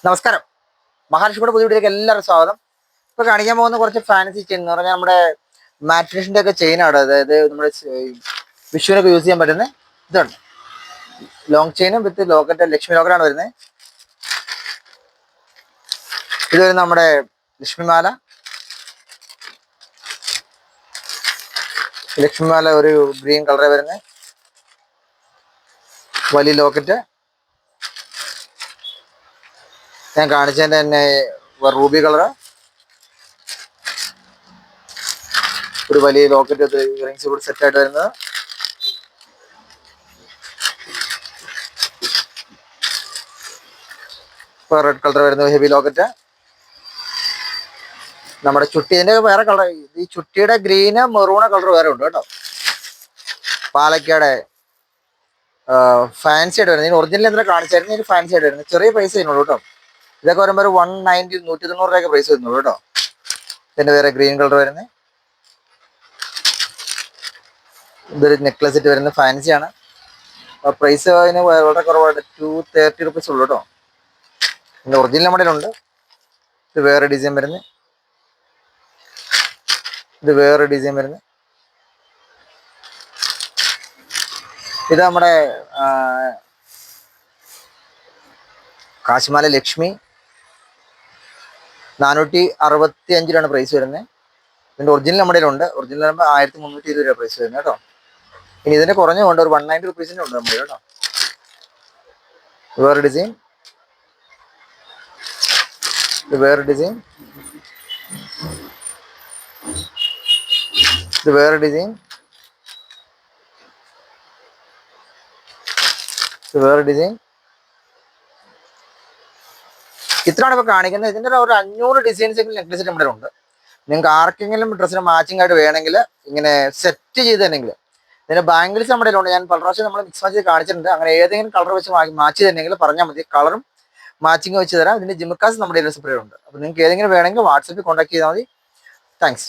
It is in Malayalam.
നമസ്കാരം. മഹാലക്ഷ്മിയുടെ പുതിയ വീഡിയോയിലേക്ക് എല്ലാവരും സ്വാഗതം. ഇപ്പൊ കാണിക്കാൻ പോകുന്ന കുറച്ച് ഫാൻസി ചെയിൻ എന്ന് പറഞ്ഞാൽ നമ്മുടെ മാറ്റ് ഒക്കെ ചെയിനാണ്. അതായത് നമ്മുടെ വിഷുവിനൊക്കെ യൂസ് ചെയ്യാൻ പറ്റുന്ന ഇതുണ്ട്. ലോങ് ചെയിനും വിത്ത് ലോക്കറ്റ്, ലക്ഷ്മി ലോക്കറ്റാണ് വരുന്നത്. ഇത് വരുന്ന നമ്മുടെ ലക്ഷ്മിമാല. ലക്ഷ്മിമാല ഒരു ഗ്രീൻ കളറെ വരുന്നത്. വലിയ ലോക്കറ്റ് ഞാൻ കാണിച്ചതിൻ്റെ തന്നെ റൂബി കളറ്, ഒരു വലിയ ലോക്കറ്റ് ഇയറിങ്സ് കൂടി സെറ്റായിട്ട് വരുന്നത്. ഇപ്പോൾ റെഡ് കളർ വരുന്നത് ഹെവി ലോക്കറ്റ്. നമ്മുടെ ചുട്ടി, ഇതിൻ്റെ വേറെ കളർ, ഈ ചുട്ടിയുടെ ഗ്രീന് മെറൂണ കളർ വേറെ ഉണ്ട് കേട്ടോ. പാലക്കാട് ഫാൻസി ആയിട്ട് വരുന്നത്. ഇതിന് ഒറിജിനൽ എന്തെങ്കിലും കാണിച്ചായിരുന്നു. ഇതിന് ഫാൻസി ആയിട്ട് വരുന്നത്. ചെറിയ പൈസ ഇതിനുള്ളൂ കേട്ടോ. ഇതൊക്കെ വരുമ്പോൾ ഒരു 190, 190 രൂപയൊക്കെ പ്രൈസ് വരുന്നുള്ളൂ കേട്ടോ. ഇതിൻ്റെ വേറെ ഗ്രീൻ കളർ വരുന്നത്. ഇതൊരു നെക്ലസ് ഇട്ട് വരുന്നത് ഫാൻസിയാണ്. പ്രൈസ് അതിന് വളരെ കുറവായിട്ട് 230 റുപ്പീസ് ഉള്ളൂ കേട്ടോ. ഇതിൻ്റെ ഒറിജിനൽ മോഡലുണ്ട്. ഇത് വേറെ ഡിസൈൻ വരുന്നത്. ഇത് വേറെ ഡിസൈൻ വരുന്നത്. ഇത് നമ്മുടെ കാശിമാല ലക്ഷ്മി 465 രൂപയാണ് പ്രൈസ് വരുന്നത്. ഇതിൻ്റെ ഒറിജിനൽ മോഡലുണ്ട്. ഒറിജിനൽ ആകുമ്പോൾ 1320 രൂപ പ്രൈസ് വരുന്നത് കേട്ടോ. ഇനി ഇതിൻ്റെ കുറഞ്ഞുകൊണ്ട് ഒരു 190 റുപ്പീസിൻ്റെ ഉണ്ട് നമ്മൾ കേട്ടോ. വേറെ ഡിസൈൻ. ഇത് വേറെ ഡിസൈൻ. ഇത് വേറെ ഡിസൈൻ. ഇത് വേറെ ഡിസൈൻ. ഇത്രയാണ് ഇപ്പോൾ കാണിക്കുന്നത്. ഇതിൻ്റെ ഒരു 500 ഡിസൈൻസ് നെക്ലസ് നമ്മുടെ ഉണ്ട്. നിങ്ങൾക്ക് ആർക്കെങ്കിലും ഡ്രസ്സിന് മാച്ചിങ് ആയിട്ട് വേണമെങ്കിൽ ഇങ്ങനെ സെറ്റ് ചെയ്ത് തന്നെങ്കിൽ ഇതിൻ്റെ ബാംഗിൾസ് നമ്മുടെ ഉണ്ട്. ഞാൻ പല പ്രാവശ്യം നമ്മൾ മിക്സ് മാച്ച് കാണിച്ചിട്ടുണ്ട്. അങ്ങനെ ഏതെങ്കിലും കളർ വെച്ച് മാച്ച് തന്നെങ്കിൽ പറഞ്ഞാൽ മതി. കളറും മാച്ചിങ് വെച്ച് തരാം. ഇതിൻ്റെ ജിമ്ക്കാസ് നമ്മുടെ സെപ്പറേറ്റ് ഉണ്ട്. അപ്പോൾ നിങ്ങൾക്ക് ഏതെങ്കിലും വേണമെങ്കിൽ വാട്സപ്പിൽ കോൺടാക്ട് ചെയ്താൽ മതി. താങ്ക്സ്.